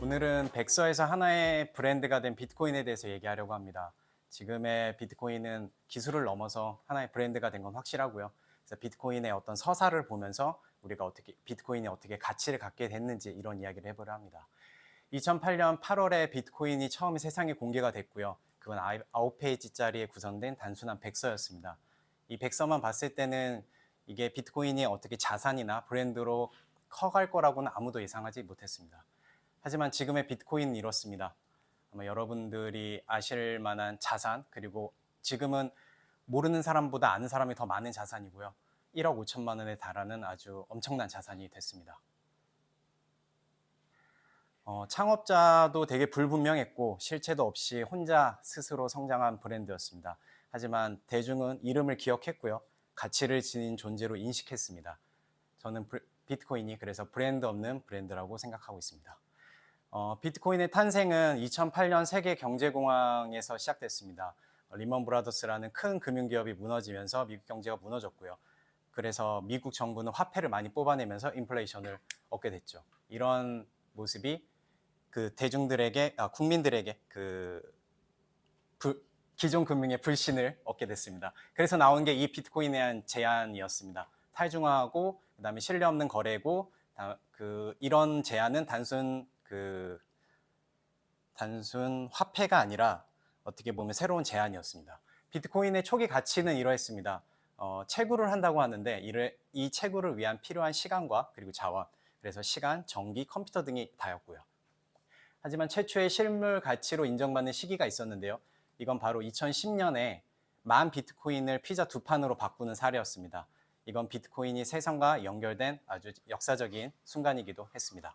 오늘은 백서에서 하나의 브랜드가 된 비트코인에 대해서 얘기하려고 합니다. 지금의 비트코인은 기술을 넘어서 하나의 브랜드가 된 건 확실하고요. 그래서 비트코인의 어떤 서사를 보면서 우리가 비트코인이 어떻게 가치를 갖게 됐는지 이런 이야기를 해보려 합니다. 2008년 8월에 비트코인이 처음 세상에 공개가 됐고요. 그건 9페이지짜리에 구성된 단순한 백서였습니다. 이 백서만 봤을 때는 이게 비트코인이 어떻게 자산이나 브랜드로 커갈 거라고는 아무도 예상하지 못했습니다. 하지만 지금의 비트코인은 이렇습니다. 아마 여러분들이 아실 만한 자산, 그리고 지금은 모르는 사람보다 아는 사람이 더 많은 자산이고요. 1억 5천만 원에 달하는 아주 엄청난 자산이 됐습니다. 창업자도 되게 불분명했고 실체도 없이 혼자 스스로 성장한 브랜드였습니다. 하지만 대중은 이름을 기억했고요. 가치를 지닌 존재로 인식했습니다. 저는 비트코인이 그래서 브랜드 없는 브랜드라고 생각하고 있습니다. 비트코인의 탄생은 2008년 세계 경제공황에서 시작됐습니다. 리먼 브라더스라는 큰 금융기업이 무너지면서 미국 경제가 무너졌고요. 그래서 미국 정부는 화폐를 많이 뽑아내면서 인플레이션을 얻게 됐죠. 이런 모습이 그 대중들에게, 국민들에게 기존 금융의 불신을 얻게 됐습니다. 그래서 나온 게 이 비트코인에 대한 제안이었습니다. 탈중화하고 그다음에 신뢰 없는 거래고 이런 제안은 단순 화폐가 아니라 어떻게 보면 새로운 제안이었습니다. 비트코인의 초기 가치는 이러했습니다. 채굴을 한다고 하는데 이 채굴을 위한 필요한 시간과 그리고 자원, 그래서 시간, 전기, 컴퓨터 등이 다였고요. 하지만 최초의 실물 가치로 인정받는 시기가 있었는데요. 이건 바로 2010년에 10,000 비트코인을 피자 2판으로 바꾸는 사례였습니다. 이건 비트코인이 세상과 연결된 아주 역사적인 순간이기도 했습니다.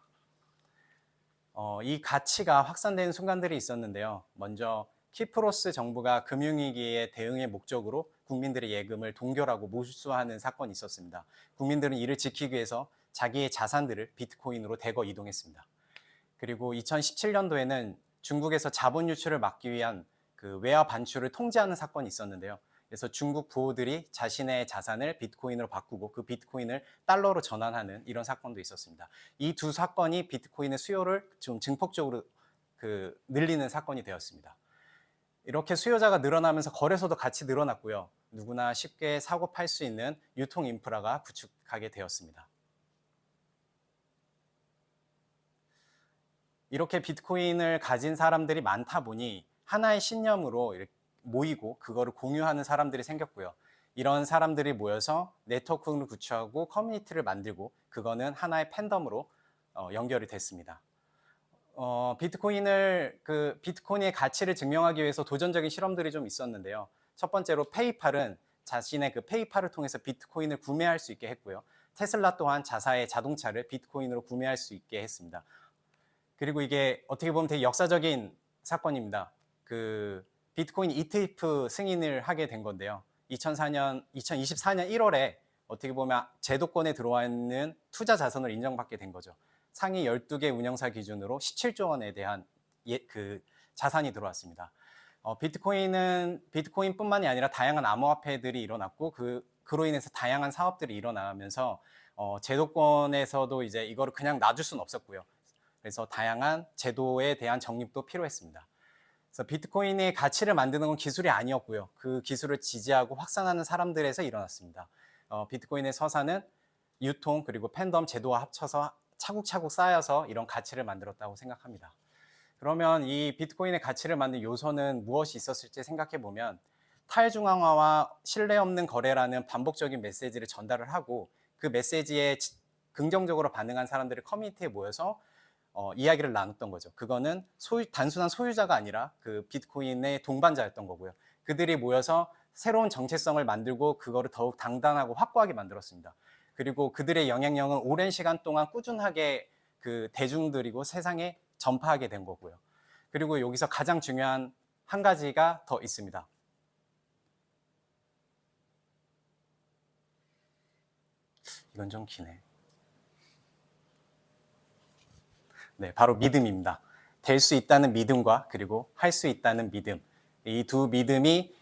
이 가치가 확산되는 순간들이 있었는데요. 먼저 키프로스 정부가 금융위기에 대응의 목적으로 국민들의 예금을 동결하고 몰수하는 사건이 있었습니다. 국민들은 이를 지키기 위해서 자기의 자산들을 비트코인으로 대거 이동했습니다. 그리고 2017년도에는 중국에서 자본 유출을 막기 위한 외화 반출을 통제하는 사건이 있었는데요. 그래서 중국 부호들이 자신의 자산을 비트코인으로 바꾸고 그 비트코인을 달러로 전환하는 이런 사건도 있었습니다. 이 두 사건이 비트코인의 수요를 좀 증폭적으로 늘리는 사건이 되었습니다. 이렇게 수요자가 늘어나면서 거래소도 같이 늘어났고요. 누구나 쉽게 사고 팔 수 있는 유통 인프라가 구축하게 되었습니다. 이렇게 비트코인을 가진 사람들이 많다 보니 하나의 신념으로 이렇게 모이고 그거를 공유하는 사람들이 생겼고요. 이런 사람들이 모여서 네트워크를 구축하고 커뮤니티를 만들고 그거는 하나의 팬덤으로 연결이 됐습니다. 비트코인의 가치를 증명하기 위해서 도전적인 실험들이 좀 있었는데요. 첫 번째로 페이팔은 자신의 페이팔을 통해서 비트코인을 구매할 수 있게 했고요. 테슬라 또한 자사의 자동차를 비트코인으로 구매할 수 있게 했습니다. 그리고 이게 어떻게 보면 되게 역사적인 사건입니다. 비트코인 ETF 승인을 하게 된 건데요. 2024년 1월에 어떻게 보면 제도권에 들어와 있는 투자 자산을 인정받게 된 거죠. 상위 12개 운영사 기준으로 17조 원에 대한 자산이 들어왔습니다. 비트코인뿐만이 아니라 다양한 암호화폐들이 일어났고 그로 인해서 다양한 사업들이 일어나면서 제도권에서도 이제 이거를 그냥 놔줄 수는 없었고요. 그래서 다양한 제도에 대한 정립도 필요했습니다. 그래서 비트코인의 가치를 만드는 건 기술이 아니었고요. 그 기술을 지지하고 확산하는 사람들에서 일어났습니다. 비트코인의 서사는 유통 그리고 팬덤 제도와 합쳐서 차곡차곡 쌓여서 이런 가치를 만들었다고 생각합니다. 그러면 이 비트코인의 가치를 만든 요소는 무엇이 있었을지 생각해 보면 탈중앙화와 신뢰 없는 거래라는 반복적인 메시지를 전달을 하고 그 메시지에 긍정적으로 반응한 사람들이 커뮤니티에 모여서 이야기를 나눴던 거죠. 그거는 단순한 소유자가 아니라 비트코인의 동반자였던 거고요. 그들이 모여서 새로운 정체성을 만들고 그거를 더욱 단단하고 확고하게 만들었습니다. 그리고 그들의 영향력은 오랜 시간 동안 꾸준하게 대중들이고 세상에 전파하게 된 거고요. 그리고 여기서 가장 중요한 한 가지가 더 있습니다. 이건 좀 기네. 네, 바로 믿음입니다. 될 수 있다는 믿음과 그리고 할 수 있다는 믿음. 이 두 믿음이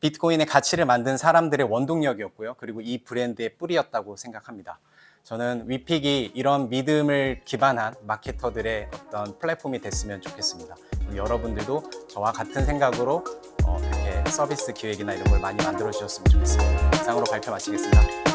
비트코인의 가치를 만든 사람들의 원동력이었고요. 그리고 이 브랜드의 뿌리였다고 생각합니다. 저는 위픽이 이런 믿음을 기반한 마케터들의 어떤 플랫폼이 됐으면 좋겠습니다. 그리고 여러분들도 저와 같은 생각으로 이렇게 서비스 기획이나 이런 걸 많이 만들어 주셨으면 좋겠습니다. 이상으로 발표 마치겠습니다.